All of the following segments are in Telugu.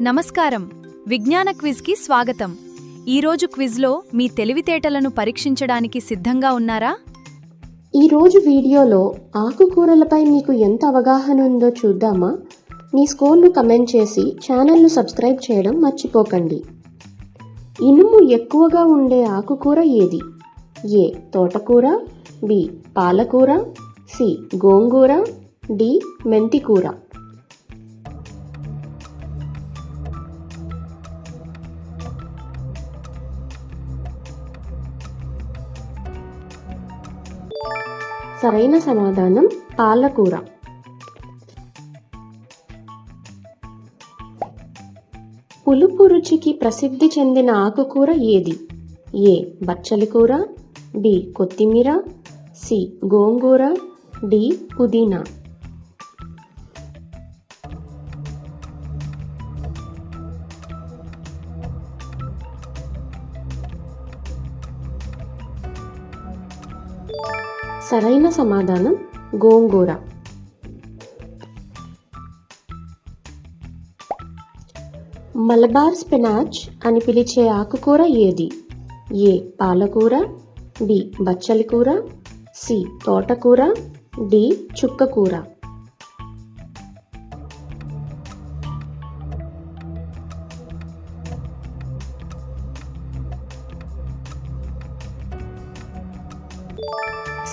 నమస్కారం. విజ్ఞాన క్విజ్కి స్వాగతం. ఈరోజు క్విజ్లో మీ తెలివితేటలను పరీక్షించడానికి సిద్ధంగా ఉన్నారా? ఈరోజు వీడియోలో ఆకుకూరలపై మీకు ఎంత అవగాహన ఉందో చూద్దామా? మీ స్కోర్ను కమెంట్ చేసి ఛానల్ను సబ్స్క్రైబ్ చేయడం మర్చిపోకండి. ఇనుము ఎక్కువగా ఉండే ఆకుకూర ఏది? ఏ. తోటకూర, బి. పాలకూర, సి. గోంగూర, డి. మెంతికూర. సరైన సమాధానం పాలకూర. పులుపు రుచికి ప్రసిద్ధి చెందిన ఆకుకూర ఏది? ఏ. బచ్చలి కూర, బి. కొత్తిమీర, సి. గోంగూర, డి. పుదీనా. సరైన సమాధానం గోంగూర. మలబార్ స్పినాచ్ అని పిలిచే ఆకుకూర ఏది? ఏ. పాలకూర, బి. బచ్చలి కూర, సి. తోటకూర, డి. చుక్కకూర.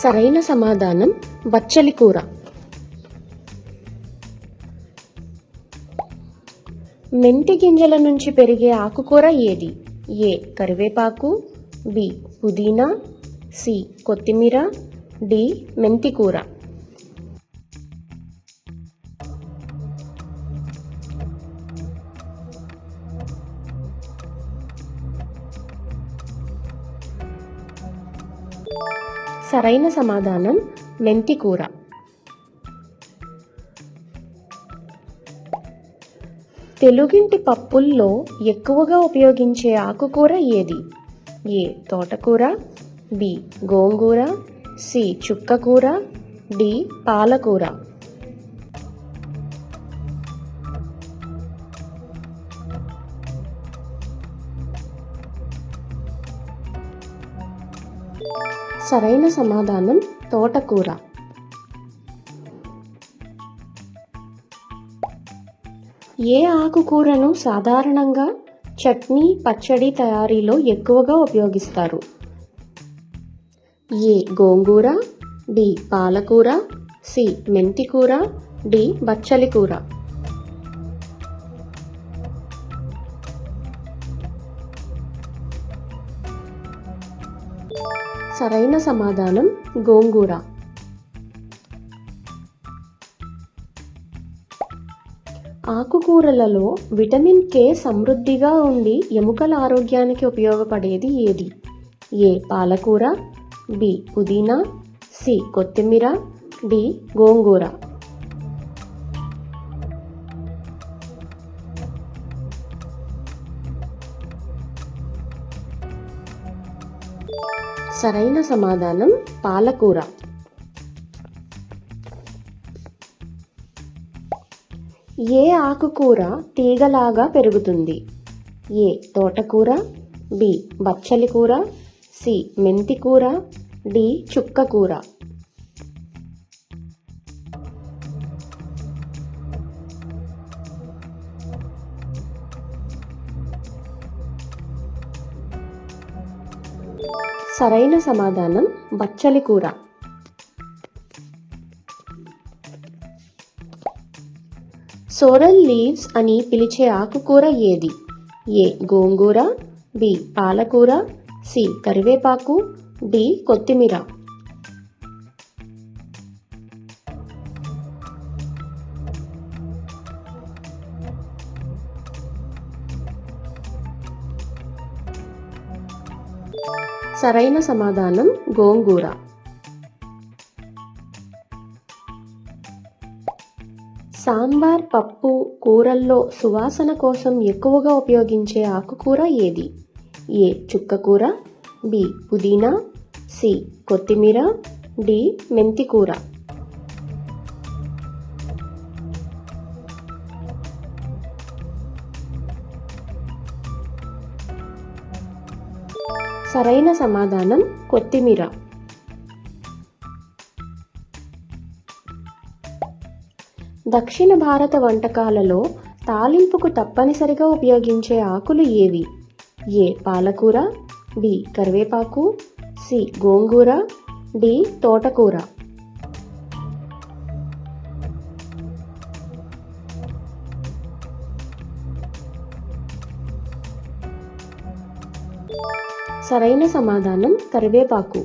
సరైన సమాధానం బచ్చలి కూర. మెంతి గింజల నుంచి పెరిగే ఆకుకూర ఏది? ఏ. కరివేపాకు, బి. పుదీనా, సి. కొత్తిమీర, డి. మెంతికూర. సరైన సమాధానం మెంతికూర. తెలుగింటి పప్పుల్లో ఎక్కువగా ఉపయోగించే ఆకుకూర ఏది? ఏ. తోటకూర, బి. గోంగూర, సి. చుక్కకూర, డి. పాలకూర. సరైన సమాధానం తోటకూర. ఏ ఆకుకూరను సాధారణంగా చట్నీ, పచ్చడి తయారీలో ఎక్కువగా ఉపయోగిస్తారు? ఏ. గోంగూర, బి. పాలకూర, సి. మెంతికూర, డి. బచ్చలి కూర. సరైన సమాధానం గోంగూర. ఆకుకూరలలో విటమిన్ కే సమృద్ధిగా ఉండి ఎముకల ఆరోగ్యానికి ఉపయోగపడేది ఏది? ఏ. పాలకూర, బి. పుదీనా, సి. కొత్తిమీర, డి. గోంగూర. సరైన సమాధానం పాలకూర. ఏ ఆకుకూర తీగలాగా పెరుగుతుంది? ఏ. తోటకూర, బి. బచ్చలి కూర, సి. మెంతికూర, డి. చుక్కకూర. సరైన సమాధానం బచ్చలి కూర. సోరల్ లీవ్స్ అని పిలిచే ఆకుకూర ఏది? ఏ. గోంగూర, బి. పాలకూర, సి. కరివేపాకు, డి. కొత్తిమీర. సరైన సమాధానం గోంగూర. సాంబార్, పప్పు, కూరల్లో సువాసన కోసం ఎక్కువగా ఉపయోగించే ఆకుకూర ఏది? ఏ. చుక్కకూర, బి. పుదీనా, సి. కొత్తిమీర, డి. మెంతికూర. సరైన సమాధానం కొత్తిమీర. దక్షిణ భారత వంటకాలలో తాలింపుకు తప్పనిసరిగా ఉపయోగించే ఆకులు ఏవి? ఏ పాలకూర, బి కరివేపాకు, సి గోంగూర, డి తోటకూర. సరైన సమాధానం కరివేపాకు.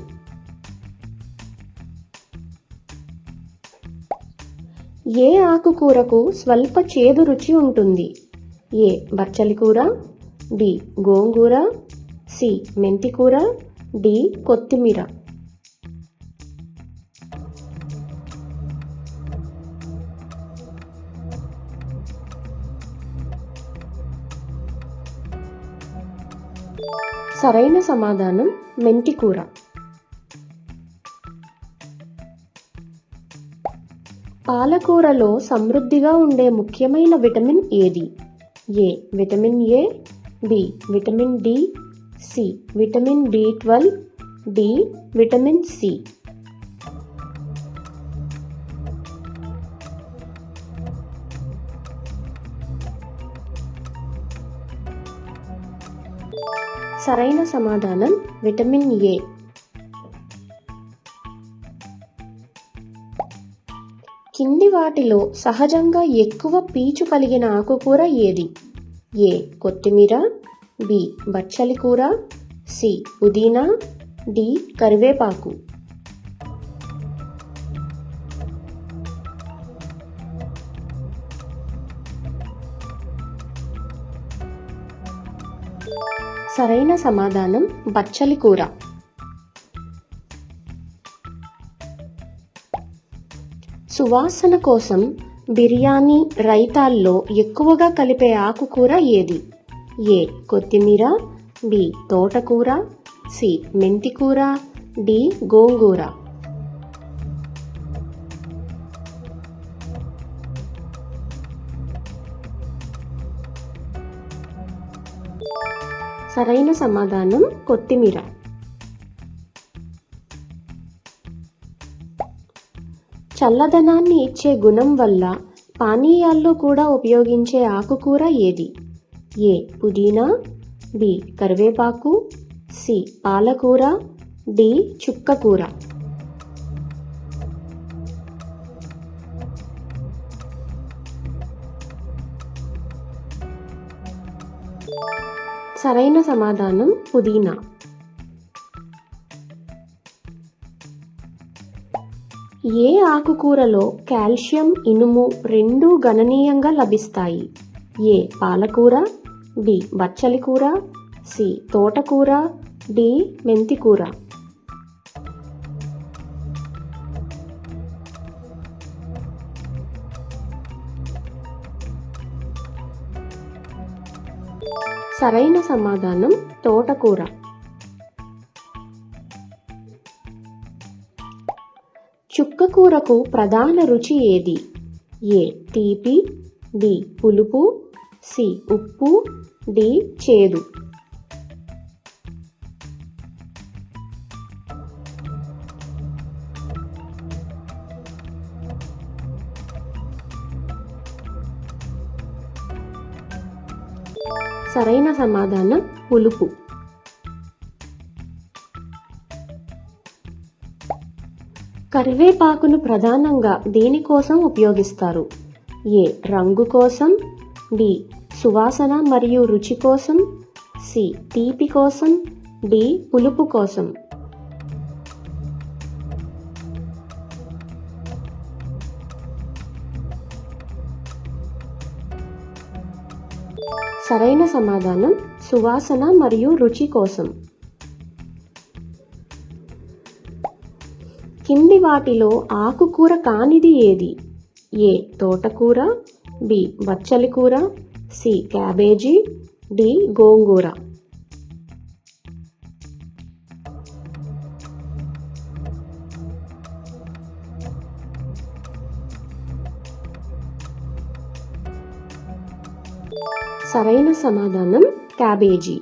ఏ ఆకుకూరకు స్వల్ప చేదు రుచి ఉంటుంది? ఏ బచ్చలి కూర, బి గోంగూర, సి మెంతికూర, డి కొత్తిమీర. సరైన సమాధానం మెంతికూర. పాలకూరలో సమృద్ధిగా ఉండే ముఖ్యమైన విటమిన్ ఏది? A vitamin A, B vitamin D, C vitamin బి12, డి విటమిన్ సి. సరైన సమాధానం విటమిన్ ఏ. కింది వాటిలో సహజంగా ఎక్కువ పీచు కలిగిన ఆకుకూర ఏది? ఏ కొత్తిమీర, బి బచ్చలి కూర, సి పుదీనా, డి కరివేపాకు. సరైన సమాధానం బచ్చలి కూర. సువాసన కోసం బిర్యానీ, రైతాల్లో ఎక్కువగా కలిపే ఆకుకూర ఏది? ఏ కొత్తిమీర, బి తోటకూర, సి మెంతికూర, డి గోంగూర. సరైన సమాధానం కొత్తిమీర. చల్లదనాన్ని ఇచ్చే గుణం వల్ల పానీయాల్లో కూడా ఉపయోగించే ఆకుకూర ఏది? ఏ పుదీనా, బి కరివేపాకు, సి పాలకూర, డి చుక్కకూర. సరైన సమాధానం పుదీనా. ఏ ఆకుకూరలో కాల్షియం, ఇనుము రెండూ గణనీయంగా లభిస్తాయి? ఏ పాలకూర, బి బచ్చలి కూర, సి తోటకూర, డి మెంతికూర. సరైన సమాధానం తోటకూర. చుక్కకూరకు ప్రధాన రుచి ఏది? ఏ తీపి, బి పులుపు, సి ఉప్పు, డి చేదు. సరైన సమాధానం పులుపు. కరివేపాకును ప్రధానంగా దేనికోసం ఉపయోగిస్తారు? ఏ రంగు కోసం, బి సువాసన మరియు రుచి కోసం, సి తీపి కోసం, డి పులుపు కోసం. సరైన సమాధానం సువాసన మరియు రుచి కోసం. కింది వాటిలో ఆకుకూర కానిది ఏది? ఏ తోటకూర, బి బచ్చలి కూర, సి క్యాబేజీ, డి గోంగూర. సరైన సమాధానం క్యాబేజీ.